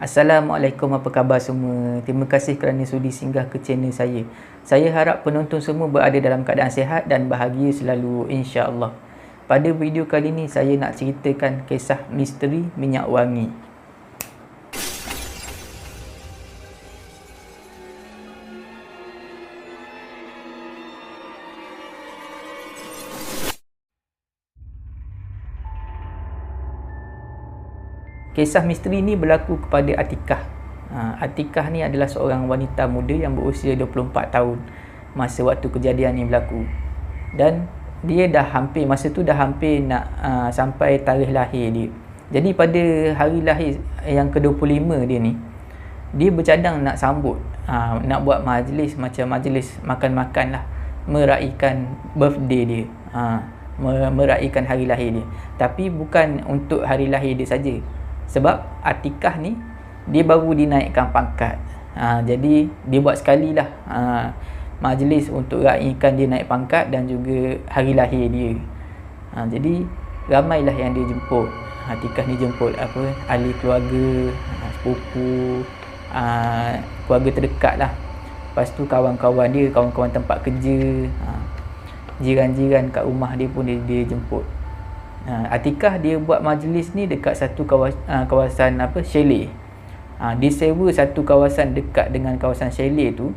Assalamualaikum, apa khabar semua? Terima kasih kerana sudi singgah ke channel saya. Saya harap penonton semua berada dalam keadaan sihat dan bahagia selalu, insya-Allah. Pada video kali ini saya nak ceritakan kisah misteri minyak wangi. Kisah misteri ni berlaku kepada Atikah. Atikah ni adalah seorang wanita muda yang berusia 24 tahun masa waktu kejadian ni berlaku. Dan dia masa tu dah hampir nak sampai tarikh lahir dia. Jadi pada hari lahir yang ke-25 dia ni, dia bercadang nak sambut, nak buat majlis, macam majlis makan-makan lah, meraikan birthday dia, meraikan hari lahir dia. Tapi bukan untuk hari lahir dia saja. Sebab Atikah ni dia baru dinaikkan pangkat. Jadi dia buat sekali lah majlis untuk raikan dia naik pangkat dan juga hari lahir dia. Jadi ramailah yang dia jemput. Atikah ni jemput ahli keluarga, sepupu, keluarga terdekat lah. Lepas tu kawan-kawan dia, kawan-kawan tempat kerja, jiran-jiran kat rumah dia pun dia jemput. Atikah dia buat majlis ni dekat satu kawasan chalet. Dia sewa satu kawasan dekat dengan kawasan chalet tu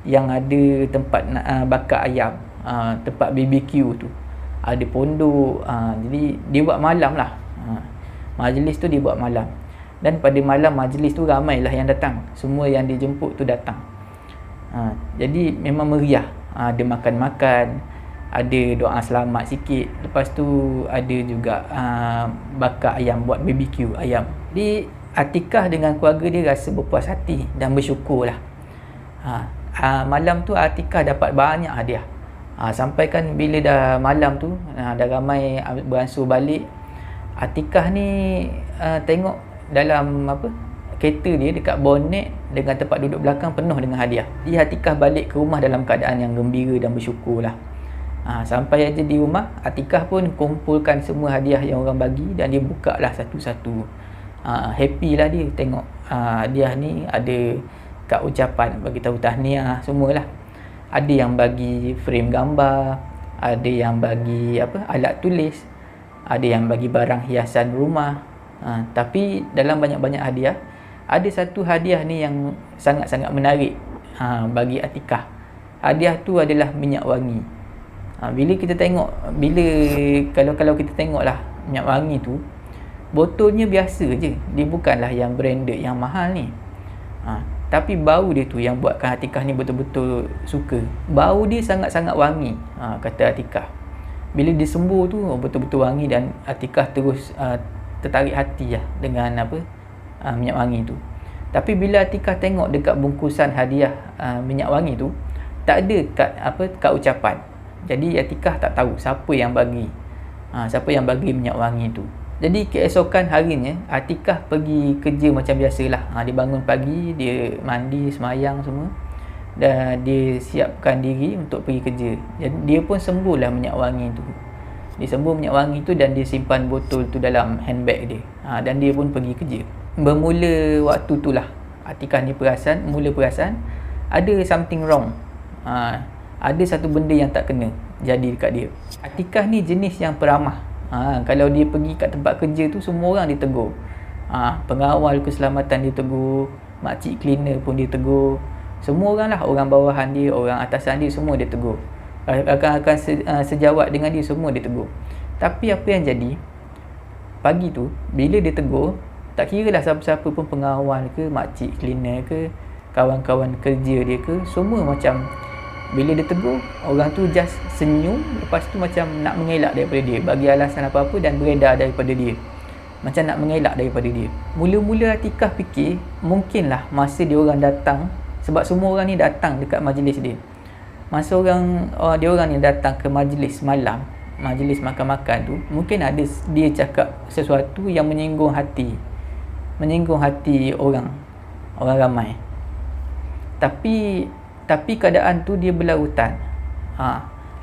yang ada tempat bakar ayam, tempat BBQ tu. Ada pondok, jadi dia buat malam lah. Majlis tu dia buat malam. Dan pada malam majlis tu ramailah yang datang. Semua yang dijemput tu datang. Jadi memang meriah. Ada makan-makan, ada doa selamat sikit. Lepas tu ada juga bakar ayam, buat BBQ ayam. Di Atikah dengan keluarga dia rasa berpuas hati dan bersyukur lah. Malam tu Atikah dapat banyak hadiah. Sampai kan bila dah malam tu, dah ramai beransur balik, Atikah ni tengok dalam kereta dia dekat bonet dengan tempat duduk belakang penuh dengan hadiah. Dia Atikah balik ke rumah dalam keadaan yang gembira dan bersyukur lah. Sampai aja di rumah, Atikah pun kumpulkan semua hadiah yang orang bagi dan dia buka lah satu-satu. Happy lah dia tengok hadiah ni. Ada kad ucapan, bagi tahu tahniah, semualah. Ada yang bagi frame gambar, ada yang bagi alat tulis, ada yang bagi barang hiasan rumah. Tapi dalam banyak-banyak hadiah, ada satu hadiah ni yang sangat-sangat menarik bagi Atikah. Hadiah tu adalah minyak wangi. Bila kita tengok, kalau kita tengoklah minyak wangi tu, botolnya biasa je. Dia bukanlah yang branded, yang mahal ni. Tapi bau dia tu yang buatkan Atikah ni betul-betul suka. Bau dia sangat-sangat wangi, kata Atikah. Bila disembur tu betul-betul wangi dan Atikah terus tertarik hati lah dengan minyak wangi tu. Tapi bila Atikah tengok dekat bungkusan hadiah minyak wangi tu, tak ada kad ucapan. Jadi Atikah tak tahu siapa yang bagi minyak wangi tu. Jadi keesokan harinya Atikah pergi kerja macam biasalah. Dia bangun pagi, dia mandi, semayang semua, dan dia siapkan diri untuk pergi kerja. Jadi dia pun semburlah minyak wangi tu. Dia sembur minyak wangi tu dan dia simpan botol tu dalam handbag dia. Dan dia pun pergi kerja. Bermula waktu tu lah Atikah ni mula perasan ada something wrong. Ada satu benda yang tak kena jadi dekat dia. Atikah ni jenis yang peramah. Kalau dia pergi kat tempat kerja tu, semua orang ditegur. Pengawal keselamatan dia tegur, makcik cleaner pun dia tegur. Semua orang lah, orang bawahan dia, orang atasan dia, semua dia tegur. Akan sejawat dengan dia, semua dia tegur. Tapi apa yang jadi, pagi tu bila dia tegur, tak kira lah siapa-siapa pun, pengawal ke, makcik cleaner ke, kawan-kawan kerja dia ke, semua macam bila dia tegur, orang tu just senyum. Lepas tu macam nak mengelak daripada dia, bagi alasan apa-apa dan beredar daripada dia, macam nak mengelak daripada dia. Mula-mula Atikah fikir mungkinlah masa dia orang datang, sebab semua orang ni datang dekat majlis dia. Masa dia orang ni datang ke majlis malam, majlis makan-makan tu, mungkin ada dia cakap sesuatu yang menyinggung hati orang ramai. Tapi keadaan tu dia berlarutan.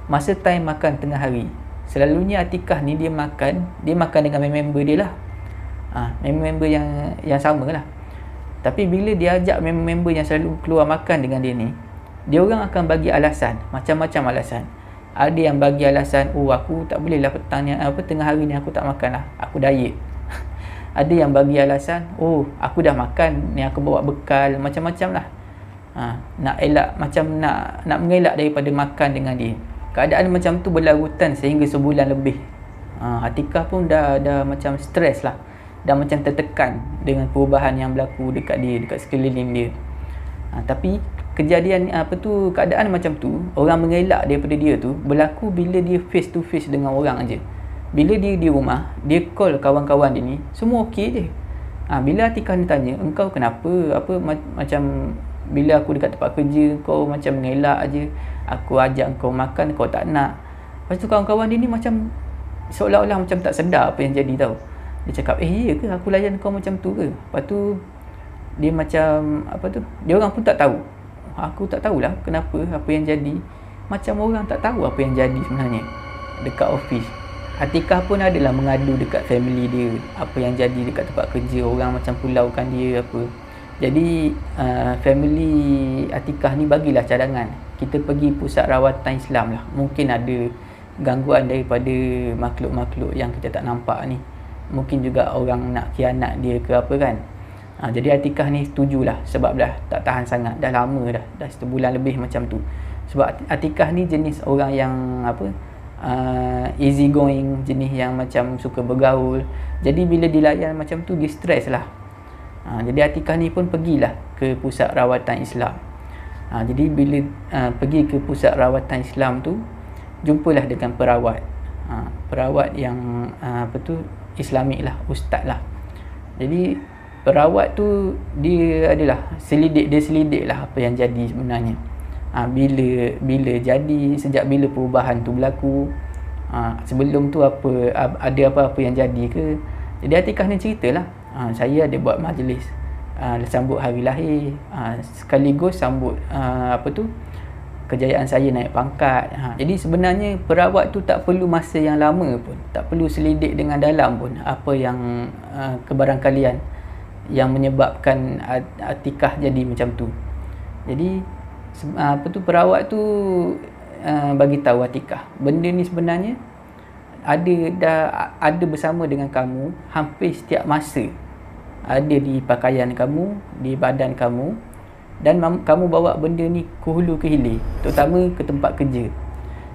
Masa time makan tengah hari, selalunya Atikah ni dia makan dengan member dia lah. Member yang sama lah. Tapi bila dia ajak member-member yang selalu keluar makan dengan dia ni, dia orang akan bagi alasan, macam-macam alasan. Ada yang bagi alasan, oh aku tak boleh lah petang ni, tengah hari ni aku tak makan lah, aku diet. Ada yang bagi alasan, oh aku dah makan ni, aku bawa bekal, macam-macam lah. Nak elak, macam nak mengelak daripada makan dengan dia. Keadaan macam tu berlarutan sehingga sebulan lebih. Atikah pun dah macam stres lah, dah macam tertekan dengan perubahan yang berlaku dekat dia, dekat sekeliling dia. Tapi kejadian keadaan macam tu, orang mengelak daripada dia tu berlaku bila dia face to face dengan orang aja. Bila dia di rumah, dia call kawan-kawan dia ni, semua okey je. Bila Atikah ni tanya, engkau kenapa? Macam bila aku dekat tempat kerja, kau macam mengelak aja. Aku ajak kau makan, kau tak nak. Lepas tu kawan-kawan dia ni macam seolah-olah macam tak sedar apa yang jadi tau. Dia cakap, iya ke aku layan kau macam tu ke? Lepas tu dia macam dia orang pun tak tahu. Aku tak tahulah kenapa, apa yang jadi. Macam orang tak tahu apa yang jadi sebenarnya dekat office. Atikah pun adalah mengadu dekat family dia, apa yang jadi dekat tempat kerja, orang macam pulaukan dia apa. Jadi family Atikah ni bagilah cadangan, kita pergi pusat rawatan Islam lah. Mungkin ada gangguan daripada makhluk-makhluk yang kita tak nampak ni. Mungkin juga orang nak khianat dia ke apa kan. Jadi Atikah ni setujulah, sebab dah tak tahan sangat, dah lama dah sebulan lebih macam tu. Sebab Atikah ni jenis orang yang easy going, jenis yang macam suka bergaul. Jadi bila dilayan macam tu, dia stres lah. Jadi Atikah ni pun pergilah ke pusat rawatan Islam. Jadi bila pergi ke pusat rawatan Islam tu, jumpalah dengan perawat. Perawat yang Islamik lah, ustaz lah. Jadi perawat tu dia adalah selidik lah apa yang jadi sebenarnya. Bila jadi, sejak bila perubahan tu berlaku, sebelum tu ada apa-apa yang jadi ke. Jadi Atikah ni ceritalah, saya ada buat majlis sambut hari lahir, sekaligus sambut kejayaan saya naik pangkat. Jadi sebenarnya perawat tu tak perlu masa yang lama pun, tak perlu selidik dengan dalam pun apa yang kebarangkalian yang menyebabkan Atikah jadi macam tu. Jadi perawat tu bagi tahu Atikah, benda ni sebenarnya ada bersama dengan kamu hampir setiap masa. Ada di pakaian kamu, di badan kamu, dan kamu bawa benda ni ke hulu ke hilir, terutama ke tempat kerja.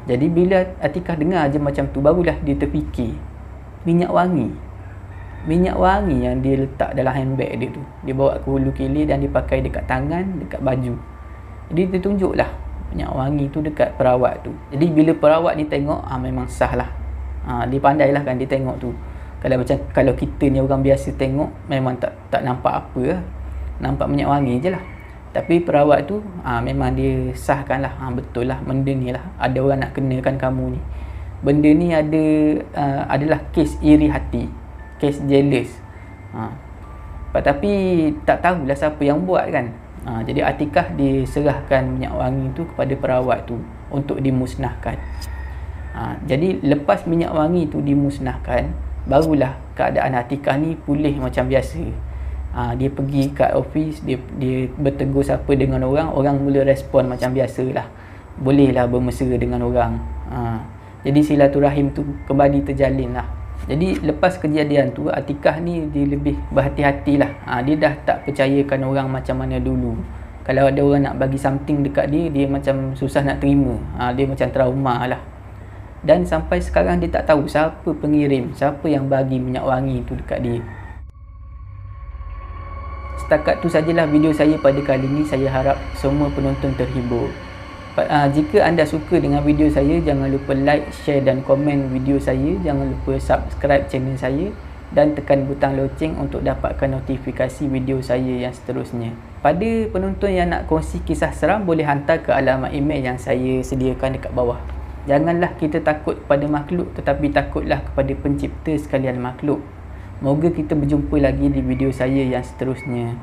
Jadi bila Atikah dengar je macam tu, barulah dia terfikir minyak wangi yang dia letak dalam handbag dia tu, dia bawa ke hulu ke hilir dan dia pakai dekat tangan, dekat baju. Jadi dia tunjuklah minyak wangi tu dekat perawat tu. Jadi bila perawat ni tengok, memang sah lah. Dia pandai lah kan dia tengok tu. Kalau kita ni orang biasa tengok, memang tak nampak apa lah, nampak minyak wangi je lah. Tapi perawat tu memang dia sahkan lah, betul lah benda ni lah, ada orang nak kenakan kamu ni. Benda ni adalah kes iri hati, kes jealous. Tapi tak tahulah siapa yang buat kan. Jadi Atikah diserahkan minyak wangi tu kepada perawat tu untuk dimusnahkan. Jadi lepas minyak wangi tu dimusnahkan, barulah keadaan Atikah ni pulih macam biasa. Dia pergi kat office, dia bertegur siapa dengan orang mula respon macam biasalah. Bolehlah bermesra dengan orang. Jadi silaturahim tu kembali terjalin lah. Jadi lepas kejadian tu, Atikah ni dia lebih berhati-hatilah. Dia dah tak percayakan orang macam mana dulu. Kalau ada orang nak bagi something dekat dia macam susah nak terima. Dia macam trauma lah. Dan sampai sekarang dia tak tahu siapa pengirim, siapa yang bagi minyak wangi tu dekat dia. Setakat tu sajalah video saya pada kali ini. Saya harap semua penonton terhibur. Jika anda suka dengan video saya, jangan lupa like, share dan komen video saya. Jangan lupa subscribe channel saya dan tekan butang loceng untuk dapatkan notifikasi video saya yang seterusnya. Pada penonton yang nak kongsi kisah seram, boleh hantar ke alamat email yang saya sediakan dekat bawah. Janganlah kita takut kepada makhluk, tetapi takutlah kepada pencipta sekalian makhluk. Moga kita berjumpa lagi di video saya yang seterusnya.